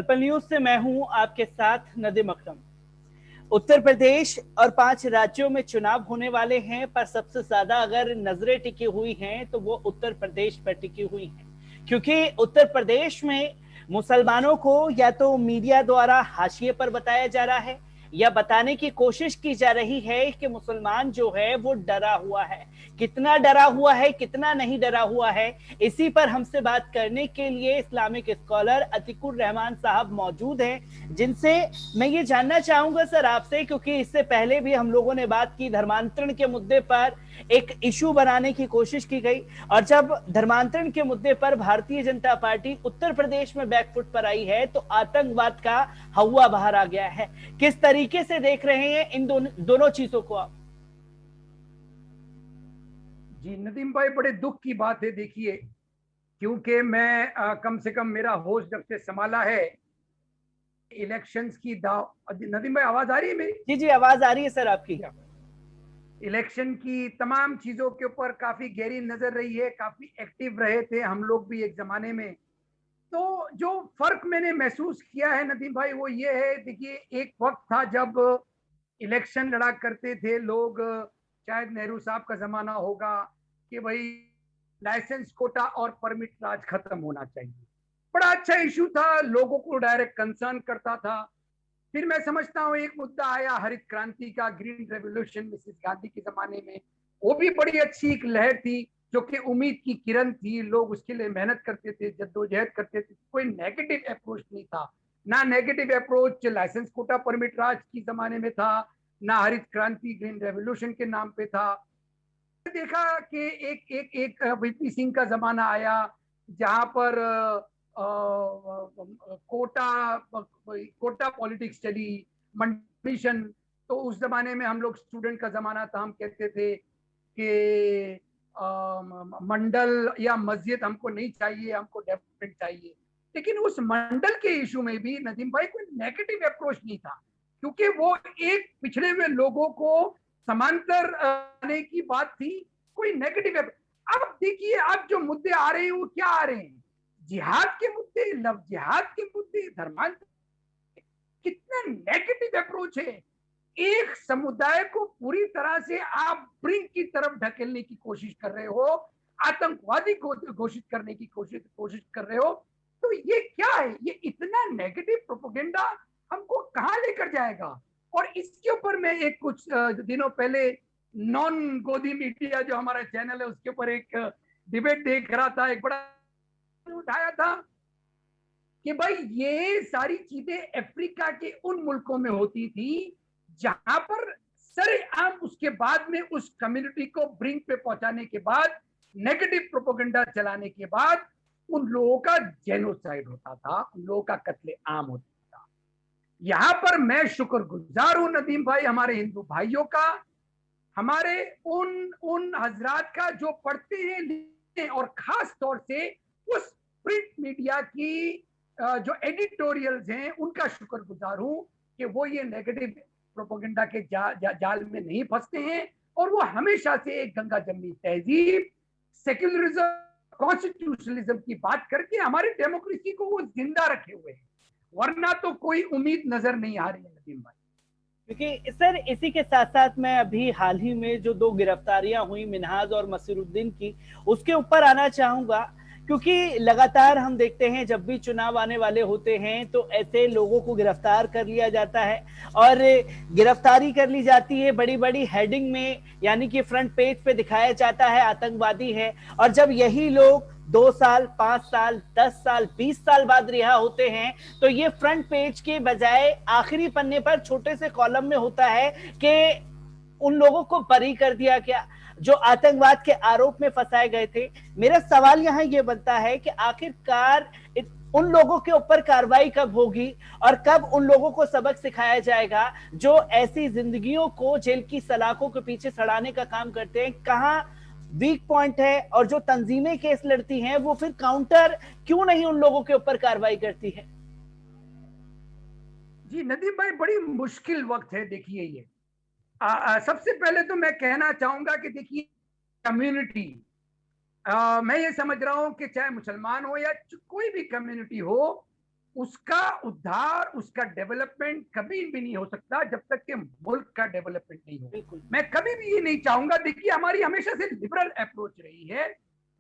Purple news से मैं हूं आपके साथ नदीम अकरम। उत्तर प्रदेश और 5 राज्यों में चुनाव होने वाले हैं, पर सबसे ज्यादा अगर नजरें टिकी हुई हैं तो वो उत्तर प्रदेश पर टिकी हुई हैं, क्योंकि उत्तर प्रदेश में मुसलमानों को या तो मीडिया द्वारा हाशिए पर बताया जा रहा है या बताने की कोशिश की जा रही है कि मुसलमान जो है वो डरा हुआ है। कितना डरा हुआ है, कितना नहीं डरा हुआ है, इसी पर हमसे बात करने के लिए इस्लामिक स्कॉलर अतीकुर रहमान साहब मौजूद हैं, जिनसे मैं ये जानना चाहूंगा सर आपसे, क्योंकि इससे पहले भी हम लोगों ने बात की, धर्मांतरण के मुद्दे पर एक इशू बनाने की कोशिश की गई, और जब धर्मांतरण के मुद्दे पर भारतीय जनता पार्टी उत्तर प्रदेश में बैकफुट पर आई है तो आतंकवाद का हवा बाहर आ गया है। किस तरीके से देख रहे हैं इन दोनों चीजों को आप? जी नदीम भाई, बड़े दुख की बात है। देखिए, क्योंकि मैं कम से कम मेरा होश जब से संभाला है इलेक्शंस की नदीम भाई, आवाज आ रही है मेरी? जी जी, आवाज आ रही है सर आपकी। इलेक्शन की तमाम चीजों के ऊपर काफी गहरी नजर रही है, काफी एक्टिव रहे थे हम लोग भी एक जमाने में। तो जो फर्क मैंने महसूस किया है नदीम भाई, वो ये है, देखिए एक वक्त था जब इलेक्शन लड़ा करते थे लोग, शायद नेहरू साहब का जमाना होगा, कि भाई लाइसेंस कोटा और परमिट राज खत्म होना चाहिए। बड़ा अच्छा इशू था, लोगों को डायरेक्ट कंसर्न करता था। फिर मैं समझता हूँ एक मुद्दा आया हरित क्रांति का, ग्रीन रेवोल्यूशन मिसेस गांधी के जमाने में। वो भी बड़ी अच्छी एक लहर थी, जो कि उम्मीद की किरण थी। लोग उसके लिए मेहनत करते थे, जद्दोजहद करते थे, कोई नेगेटिव अप्रोच नहीं था। ना negative approach licence quota permit raj की जमाने में था, ना हरित क्रांति ग्रीन रेवोल्यूशन के नाम पे था। देखा कि एक एक एक वीपी सिंह का जमाना आया, जहां पर कोटा कोटा पॉलिटिक्स चली, मिशन। तो उस जमाने में हम लोग, स्टूडेंट का जमाना था, हम कहते थे कि मंडल या मस्जिद हमको नहीं चाहिए, हमको डेवलपमेंट चाहिए। लेकिन उस मंडल के इशू में भी नदीम भाई कोई नेगेटिव अप्रोच नहीं था, क्योंकि वो एक पिछड़े हुए लोगों को समांतर आने की बात थी, कोई नेगेटिव। अब देखिए, अब जो मुद्दे आ रहे हैं वो क्या आ रहे हैं? जिहाद के मुद्दे, लव जिहाद के मुद्दे, धर्मांतर। कितना नेगेटिव अप्रोच है। एक समुदाय को पूरी तरह से आप ब्रिंक की तरफ ढकेलने की कोशिश कर रहे हो, आतंकवादी को घोषित करने की कोशिश कर रहे हो। तो ये क्या है? ये इतना नेगेटिव प्रोपेगेंडा हमको कहां लेकर जाएगा? और इसके ऊपर मैं एक कुछ दिनों पहले नॉन गोदी मीडिया जो हमारा चैनल है उसके ऊपर एक डिबेट देख रहा था, एक बड़ा उठाया था कि भाई ये सारी चीजें अफ्रीका के उन मुल्कों में होती थी जहां पर सरेआम उसके बाद में उस कम्युनिटी को ब्रिंक पे पहुंचाने के बाद, नेगेटिव प्रोपेगेंडा चलाने के बाद उन लोगों का जेनोसाइड होता था, उन लोगों का कत्ले आम होता था। यहां पर मैं शुक्रगुजार हूं नदीम भाई हमारे हिंदू भाइयों का, हमारे उन उन हजरात का जो पढ़ते हैं लिखते हैं, और खास तौर से उस प्रिंट मीडिया की जो एडिटोरियल्स हैं उनका शुक्रगुजार हूं कि वो ये नेगेटिव प्रोपेगेंडा के जाल में नहीं फंसते हैं, और वो हमेशा से एक गंगा जमनी तहजीब, सेक्युलरिज्म, कॉन्स्टिट्यूशनलिज्म की बात करके हमारी डेमोक्रेसी को वो जिंदा रखे हुए हैं। वरना तो कोई उम्मीद नजर नहीं आ रही है नदीम भाई। क्योंकि सर इसी के साथ साथ मैं अभी हाल ही में जो 2 गिरफ्तारियां हुई मिनहाज और मसीरुद्दीन की, उसके ऊपर आना चाहूंगा, क्योंकि लगातार हम देखते हैं जब भी चुनाव आने वाले होते हैं तो ऐसे लोगों को गिरफ्तार कर लिया जाता है, और गिरफ्तारी कर ली जाती है बड़ी बड़ी हेडिंग में, यानी कि फ्रंट पेज पे दिखाया जाता है आतंकवादी है, और जब यही लोग 2 साल, 5 साल, 10 साल, 20 साल बाद रिहा होते हैं तो ये फ्रंट पेज के बजाय आखिरी पन्ने पर छोटे से कॉलम में होता है कि उन लोगों को बरी कर दिया गया जो आतंकवाद के आरोप में फंसाए गए थे। मेरा सवाल यहां यह बनता है कि आखिरकार उन लोगों के ऊपर कार्रवाई कब होगी और कब उन लोगों को सबक सिखाया जाएगा जो ऐसी जिंदगियों को जेल की सलाखों के पीछे सड़ाने का काम करते हैं? कहां वीक पॉइंट है, और जो तंजीमें केस लड़ती हैं वो फिर काउंटर क्यों नहीं उन लोगों के ऊपर कार्रवाई करती है? जी नदीम भाई, बड़ी मुश्किल वक्त है। देखिए ये सबसे पहले तो मैं कहना चाहूंगा कि देखिए कम्युनिटी, मैं ये समझ रहा हूं कि चाहे मुसलमान हो या कोई भी कम्युनिटी हो, उसका उद्धार, उसका डेवलपमेंट कभी भी नहीं हो सकता जब तक कि मुल्क का डेवलपमेंट नहीं हो। मैं कभी भी ये नहीं चाहूंगा, देखिए हमारी हमेशा से लिबरल अप्रोच रही है।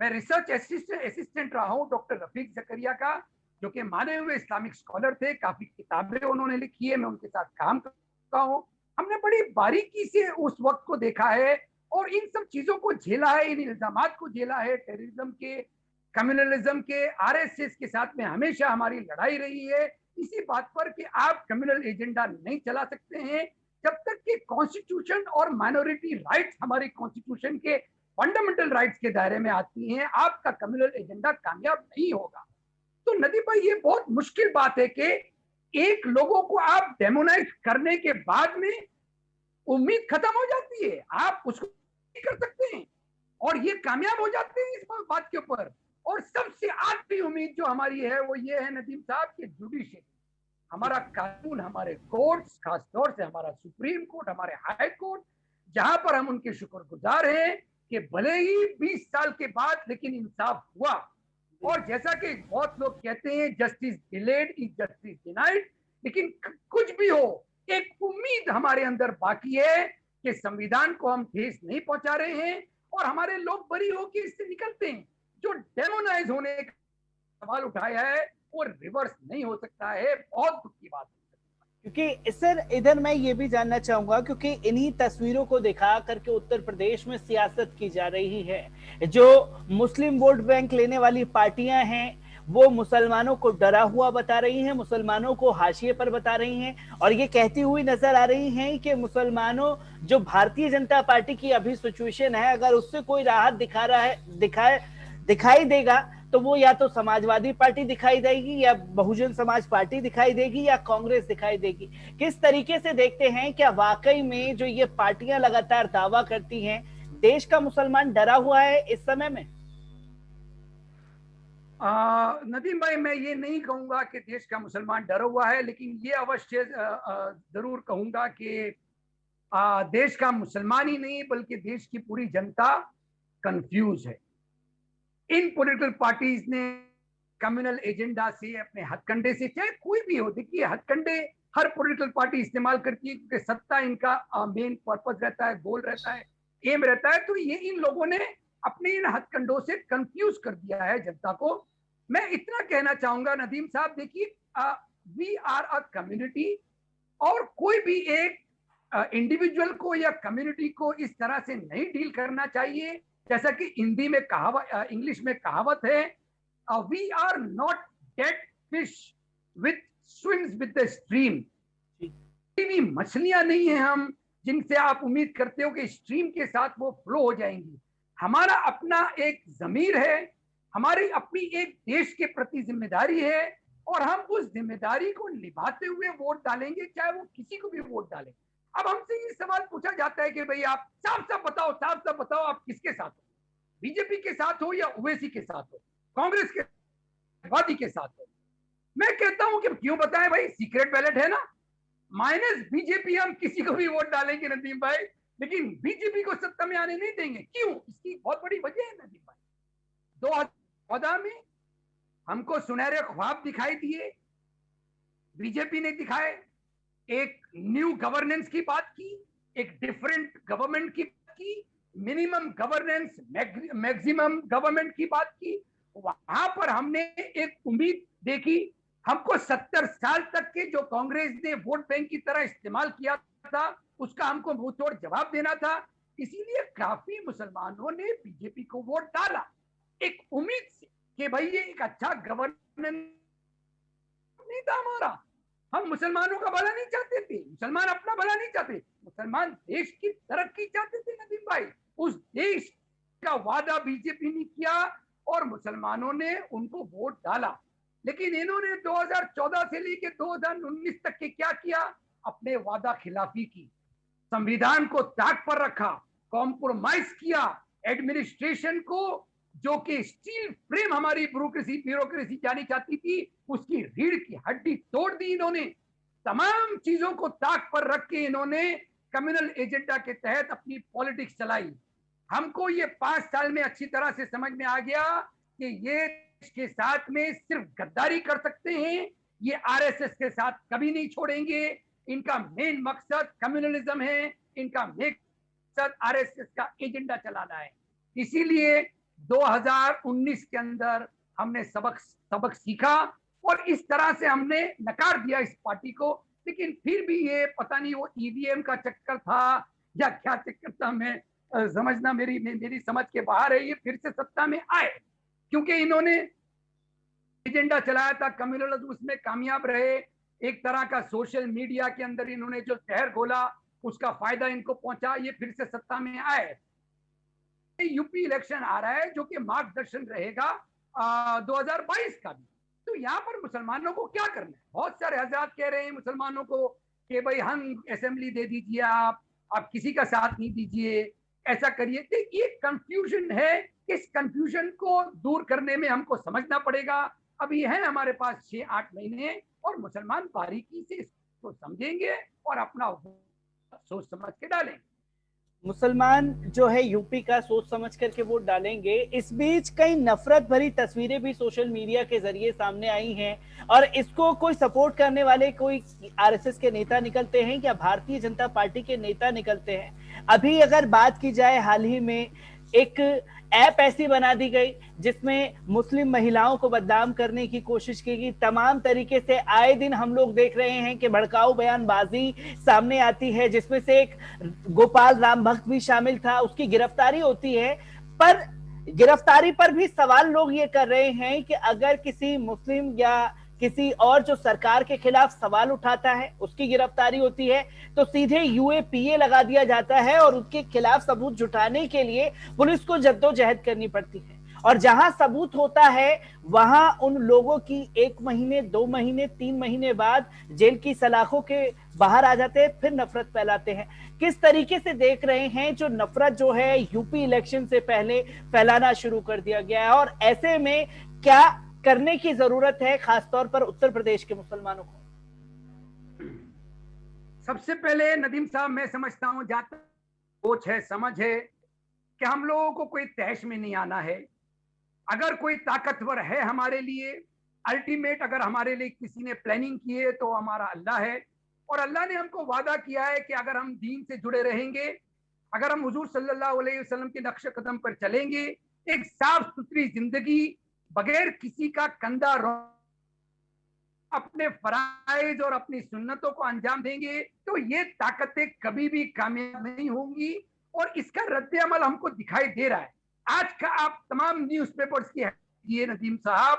मैं रिसर्च असिस्टेंट रहा हूँ डॉक्टर रफीक जकरिया का, जो कि माने हुए इस्लामिक स्कॉलर थे, काफी किताबें उन्होंने लिखी है, मैं उनके साथ काम करता हूँ। हमने बड़ी बारीकी से उस वक्त को देखा है और इन सब चीजों को झेला है, इन इल्जामात को झेला है, टेररिज्म के, कम्युनलिज्म के, आरएसएस के साथ में हमेशा हमारी लड़ाई रही है इसी बात पर कि आप कम्युनल एजेंडा नहीं चला सकते हैं जब तक कि कॉन्स्टिट्यूशन और माइनॉरिटी राइट्स हमारे कॉन्स्टिट्यूशन के फंडामेंटल राइट्स के दायरे में आती हैं, आपका कम्युनल एजेंडा कामयाब नहीं होगा। तो नदीम भाई, ये बहुत मुश्किल बात है कि एक लोगों को आप डेमोनाइज करने के बाद में उम्मीद खत्म हो जाती है, आप उसको नहीं कर सकते हैं और ये कामयाब हो जाते हैं इस बात के ऊपर। और सबसे आखिरी उम्मीद जो हमारी है वो ये है नदीम साहब कि जुडिशरी, हमारा कानून, हमारे कोर्ट्स, खासतौर से हमारा सुप्रीम कोर्ट, हमारे हाई कोर्ट, जहां पर हम उनके शुक्रगुजार हैं कि भले ही 20 साल के बाद लेकिन इंसाफ हुआ। और जैसा कि बहुत लोग कहते हैं justice delayed is justice denied, लेकिन कुछ भी हो, एक उम्मीद हमारे अंदर बाकी है कि संविधान को हम ठेस नहीं पहुंचा रहे हैं और हमारे लोग बरी होकर इससे निकलते हैं। जो डेमोनाइज होने का सवाल उठाया है वो रिवर्स नहीं हो सकता है, बहुत दुख की बात है। क्योंकि सर इधर मैं ये भी जानना चाहूंगा, क्योंकि इन्हीं तस्वीरों को दिखा करके उत्तर प्रदेश में सियासत की जा रही है। जो मुस्लिम वोट बैंक लेने वाली पार्टियां हैं वो मुसलमानों को डरा हुआ बता रही हैं, मुसलमानों को हाशिए पर बता रही हैं और ये कहती हुई नजर आ रही हैं कि मुसलमानों, जो भारतीय जनता पार्टी की अभी सिचुएशन है, अगर उससे कोई राहत दिखाई देगा तो वो या तो समाजवादी पार्टी दिखाई देगी या बहुजन समाज पार्टी दिखाई देगी या कांग्रेस दिखाई देगी। किस तरीके से देखते हैं, क्या वाकई में जो ये पार्टियां लगातार दावा करती हैं देश का मुसलमान डरा हुआ है इस समय में? नदीम भाई, मैं ये नहीं कहूंगा कि देश का मुसलमान डरा हुआ है, लेकिन ये अवश्य जरूर कहूंगा कि देश का मुसलमान ही नहीं बल्कि देश की पूरी जनता कंफ्यूज है। इन पॉलिटिकल पार्टीज ने कम्युनल एजेंडा से, अपने हथकंडे से, चाहे कोई भी हो, देखिए हथकंडे हर पॉलिटिकल पार्टी इस्तेमाल करती है क्योंकि सत्ता इनका मेन पर्पस रहता है, गोल रहता है, एम रहता है। तो ये इन लोगों ने अपने इन हथकंडों से कंफ्यूज कर दिया है जनता को। मैं इतना कहना चाहूंगा नदीम साहब, देखिए वी आर अ कम्युनिटी और कोई भी एक इंडिविजुअल को या कम्युनिटी को इस तरह से नहीं डील करना चाहिए। जैसा कि हिंदी में कहावत, इंग्लिश में कहावत है, we are not dead fish with swims with the stream. भी मछलियां नहीं है हम जिनसे आप उम्मीद करते हो कि स्ट्रीम के साथ वो फ्लो हो जाएंगी। हमारा अपना एक जमीर है, हमारी अपनी एक देश के प्रति जिम्मेदारी है और हम उस जिम्मेदारी को निभाते हुए वोट डालेंगे, चाहे वो किसी को भी वोट डालें। अब हमसे ये सवाल पूछा जाता है कि भाई आप साफ साफ बताओ आप किसके साथ हो, बीजेपी के साथ हो या ओवैसी के साथ हो, कांग्रेस के वादी के साथ हो। मैं कहता हूं कि क्यों बताएं भाई, सीक्रेट बैलेट है ना, माइनस बीजेपी हम किसी को भी वोट डालेंगे नदीम भाई, लेकिन बीजेपी को सत्ता में आने नहीं देंगे। क्यों? इसकी बहुत बड़ी वजह है नदीम भाई। 2014 में हमको सुनहरे ख्वाब दिखाई दिए, बीजेपी ने दिखाए, एक न्यू गवर्नेंस की बात की, एक डिफरेंट गवर्नमेंट की बात की, मिनिमम गवर्नेंस मैक्सिमम गवर्नमेंट की बात की। वहां पर हमने एक उम्मीद देखी। हमको 70 साल तक के जो कांग्रेस ने वोट बैंक की तरह इस्तेमाल किया था उसका हमको मुंह तोड़ जवाब देना था। इसीलिए काफी मुसलमानों ने बीजेपी को वोट डाला एक उम्मीद से कि भाई ये एक अच्छा गवर्नेंस नहीं था हमारा। हम मुसलमानों का भला नहीं चाहते थे, मुसलमान अपना भला नहीं चाहते, मुसलमान देश की तरक्की चाहते थे नदीम भाई। उस देश का वादा बीजेपी ने किया और मुसलमानों ने उनको वोट डाला। लेकिन इन्होंने 2014 से लेकर 2019 तक के क्या किया? अपने वादा खिलाफी की, संविधान को ताक पर रखा, कॉम्प्रोमाइज किया, एडमिनिस्ट्रेशन को, जो कि स्टील फ्रेम हमारी ब्यूरोक्रेसी जानी चाहती थी, उसकी रीढ़ की हड्डी तोड़ दी इन्होंने। तमाम चीजों को ताक पर रख के इन्होंने कम्युनल एजेंडा के तहत अपनी पॉलिटिक्स चलाई। हमको ये 5 साल में अच्छी तरह से समझ में आ गया कि ये के साथ में सिर्फ गद्दारी कर सकते हैं, ये आरएसएस के साथ कभी नहीं छोड़ेंगे। इनका मेन मकसद कम्युनलिज्म है, इनका मेन मकसद आरएसएस का एजेंडा चलाना है। इसीलिए 2019 के अंदर हमने सबक सीखा और इस तरह से हमने नकार दिया इस पार्टी को। लेकिन फिर भी ये पता नहीं वो ईवीएम का चक्कर था या क्या चक्कर था, मैं समझना मेरी समझ के बाहर है। ये फिर से सत्ता में आए क्योंकि इन्होंने एजेंडा चलाया था कम्युनलिज्म, उसमें कामयाब रहे। एक तरह का सोशल मीडिया के अंदर इन्होंने जो जहर घोला उसका फायदा इनको पहुंचा, ये फिर से सत्ता में आए। यूपी इलेक्शन आ रहा है जो कि मार्गदर्शन रहेगा 2022 का भी। तो यहाँ पर मुसलमानों को क्या करना है? बहुत सारे हजरात कह रहे हैं मुसलमानों को कि भाई हम असेंबली दे दीजिए, आप किसी का साथ नहीं दीजिए, ऐसा करिए। तो ये कंफ्यूजन है, इस कंफ्यूजन को दूर करने में हमको समझना पड़ेगा। अभी है हमारे पास 6-8 महीने और मुसलमान बारीकी से इसको समझेंगे और अपना सोच समझ के डालेंगे। मुसलमान जो है यूपी का सोच समझ करके वोट डालेंगे। इस बीच कई नफरत भरी तस्वीरें भी सोशल मीडिया के जरिए सामने आई हैं और इसको कोई सपोर्ट करने वाले कोई आरएसएस के नेता निकलते हैं या भारतीय जनता पार्टी के नेता निकलते हैं। अभी अगर बात की जाए, हाल ही में एक ऐप ऐसी बना दी गई जिसमें मुस्लिम महिलाओं को बदनाम करने की कोशिश की गई। तमाम तरीके से आए दिन हम लोग देख रहे हैं कि भड़काऊ बयानबाजी सामने आती है, जिसमें से एक गोपाल राम भक्त भी शामिल था, उसकी गिरफ्तारी होती है। पर गिरफ्तारी पर भी सवाल लोग ये कर रहे हैं कि अगर किसी मुस्लिम या किसी और जो सरकार के खिलाफ सवाल उठाता है उसकी गिरफ्तारी होती है तो सीधे यूएपीए लगा दिया जाता है और उसके खिलाफ सबूत जुटाने के लिए पुलिस को जद्दोजहद करनी पड़ती है। और जहां सबूत होता है वहां उन लोगों की 1 महीने 2 महीने 3 महीने बाद जेल की सलाखों के बाहर आ जाते हैं, फिर नफरत फैलाते हैं। किस तरीके से देख रहे हैं जो नफरत जो है यूपी इलेक्शन से पहले फैलाना शुरू कर दिया गया है, और ऐसे में क्या करने की जरूरत है खासतौर पर उत्तर प्रदेश के मुसलमानों को? सबसे पहले नदीम साहब, मैं समझता हूं जहां तक सोच है, समझ है कि हम लोगों को कोई तहश में नहीं आना है। अगर कोई ताकतवर है हमारे लिए, अल्टीमेट अगर हमारे लिए किसी ने प्लानिंग की है तो हमारा अल्लाह है। और अल्लाह ने हमको वादा किया है कि अगर हम दीन से जुड़े रहेंगे, अगर हम हुजूर सल्लल्लाहु अलैहि वसल्लम के नक्शे कदम पर चलेंगे, एक साफ सुथरी जिंदगी बगैर किसी का कंधा अपने फराइज और अपनी सुन्नतों को अंजाम देंगे, तो ये ताकतें कभी भी कामयाब नहीं होंगी। और इसका रद्द अमल हमको दिखाई दे रहा है। आज का आप तमाम न्यूज़पेपर्स की ये नदीम साहब,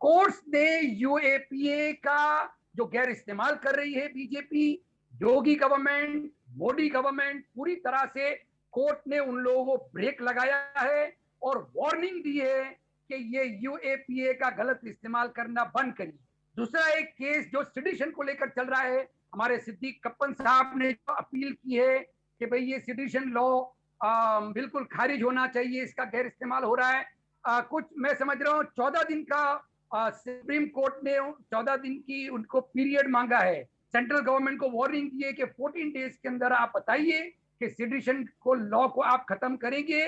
कोर्ट्स ने यूएपीए का जो गैर इस्तेमाल कर रही है बीजेपी, योगी गवर्नमेंट, मोदी गवर्नमेंट, पूरी तरह से कोर्ट ने उन लोगों को ब्रेक लगाया है और वार्निंग दी है कि ये यूएपीए का गलत इस्तेमाल करना बंद करिए। दूसरा एक केस जो सेडिशन को लेकर चल रहा है, हमारे सिद्दीक कप्पन साहब ने जो अपील की है कि भाई ये सेडिशन लॉ बिल्कुल खारिज होना चाहिए, इसका गैर इस्तेमाल हो रहा है। कुछ मैं समझ रहा हूँ 14 दिन का सुप्रीम कोर्ट ने 14 दिन की उनको पीरियड मांगा है। सेंट्रल गवर्नमेंट को वार्निंग दी है कि 14 डेज के अंदर आप बताइए कि सेडिशन को लॉ को आप खत्म करेंगे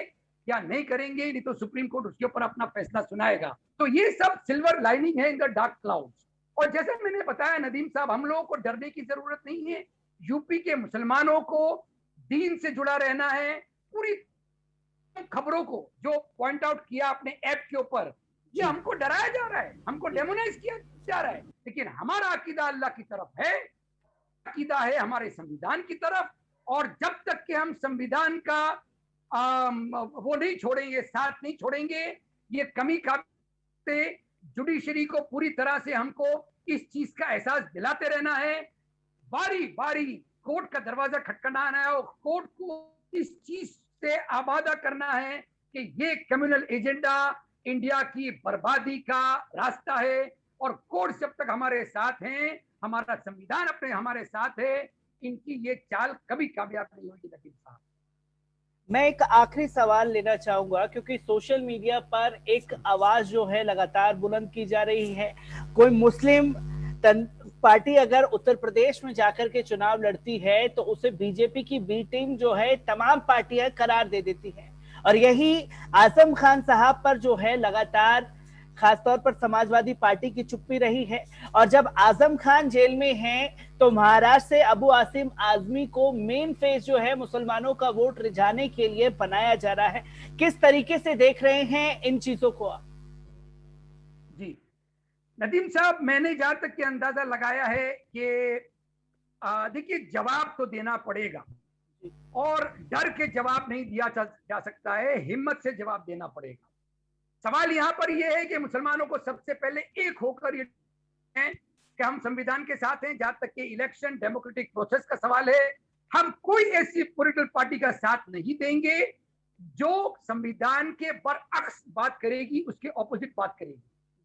या नहीं करेंगे, नहीं तो सुप्रीम कोर्ट उसके ऊपर अपना फैसला सुनाएगा। तो ये सब सिल्वर लाइनिंग है इन द डार्क क्लाउड्स। और जैसे मैंने बताया नदीम साहब, हम लोगों को डरने की जरूरत नहीं है। यूपी के मुसलमानों को दीन से जुड़ा रहना है। पूरी खबरों को जो पॉइंट आउट किया आपने ऐप के ऊपर, ये हमको डराया जा रहा है, हमको डेमोनाइज किया जा रहा है, लेकिन हमारा अकीदा अल्लाह की तरफ है, अकीदा है हमारे संविधान की तरफ। और जब तक कि हम संविधान का वो नहीं छोड़ेंगे, साथ नहीं छोड़ेंगे, ये कमी का जुडिशरी को पूरी तरह से हमको इस चीज का एहसास दिलाते रहना है। बारी बारी कोर्ट का दरवाजा खटखटाना है और कोर्ट को इस चीज से आबादा करना है कि ये कम्युनल एजेंडा इंडिया की बर्बादी का रास्ता है। और कोर्ट जब तक हमारे साथ हैं, हमारा संविधान अपने हमारे साथ है, इनकी ये चाल कभी कामयाब नहीं होगी। नकीब साहब, मैं एक आखिरी सवाल लेना चाहूंगा, क्योंकि सोशल मीडिया पर एक आवाज जो है लगातार बुलंद की जा रही है। कोई मुस्लिम पार्टी अगर उत्तर प्रदेश में जाकर के चुनाव लड़ती है तो उसे बीजेपी की बी टीम जो है तमाम पार्टियां करार दे देती है। और यही आजम खान साहब पर जो है लगातार खासतौर पर समाजवादी पार्टी की चुप्पी रही है। और जब आजम खान जेल में हैं तो महाराष्ट्र से अबू आसिम आजमी को मेन फेस जो है मुसलमानों का वोट रिझाने के लिए बनाया जा रहा है। किस तरीके से देख रहे हैं इन चीजों को आप? जी नदीम साहब, मैंने जहां तक के अंदाजा लगाया है कि देखिए, जवाब तो देना पड़ेगा और डर के जवाब नहीं दिया जा सकता है, हिम्मत से जवाब देना पड़ेगा। सवाल यहां पर यह है कि मुसलमानों को सबसे पहले एक होकर ये है कि हम संविधान के साथ हैं। जहां तक कि इलेक्शन डेमोक्रेटिक प्रोसेस का सवाल है, हम कोई ऐसी पॉलिटिकल पार्टी का साथ नहीं देंगे जो संविधान के बरअक्स बात करेगी, उसके ऑपोजिट बात करेगी।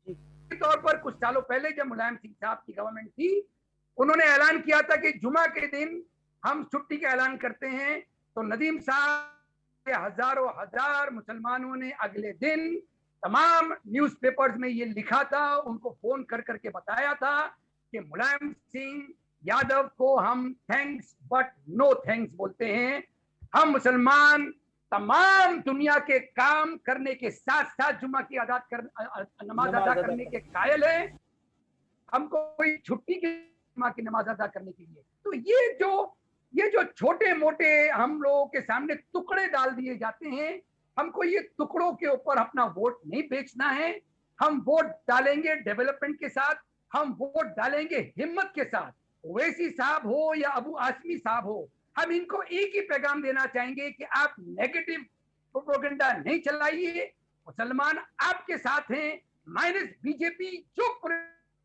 के तौर पर कुछ सालों पहले जब मुलायम सिंह साहब की गवर्नमेंट थी, उन्होंने ऐलान किया था कि जुमा के दिन हम छुट्टी का ऐलान करते हैं, तो नदीम साहब के हजारों हजार मुसलमानों ने अगले दिन तमाम न्यूज़पेपर्स में ये लिखा था, उनको फोन कर करके बताया था कि मुलायम सिंह यादव को हम थैंक्स बट नो थैंक्स बोलते हैं। हम मुसलमान तमाम दुनिया के काम करने के साथ साथ जुमा की नमाज अदा करने के कायल हैं, हमको कोई छुट्टी की जुमा की नमाज अदा करने के लिए। तो ये जो छोटे मोटे हम लोगों के सामने टुकड़े डाल दिए जाते हैं, हमको ये टुकड़ों के ऊपर अपना वोट नहीं बेचना है। हम वोट डालेंगे डेवलपमेंट के साथ, हम वोट डालेंगे हिम्मत के साथ। ओवैसी साहब हो या अबू आसमी साहब हो, हम इनको एक ही पैगाम देना चाहेंगे कि आप नेगेटिव प्रोपेगेंडा नहीं चलाइए, मुसलमान आपके साथ हैं, माइनस बीजेपी जो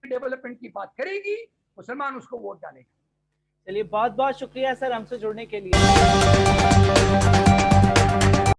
डेवलपमेंट की बात करेगी मुसलमान उसको वोट डालेगा। चलिए, बहुत बहुत शुक्रिया सर हमसे जुड़ने के लिए।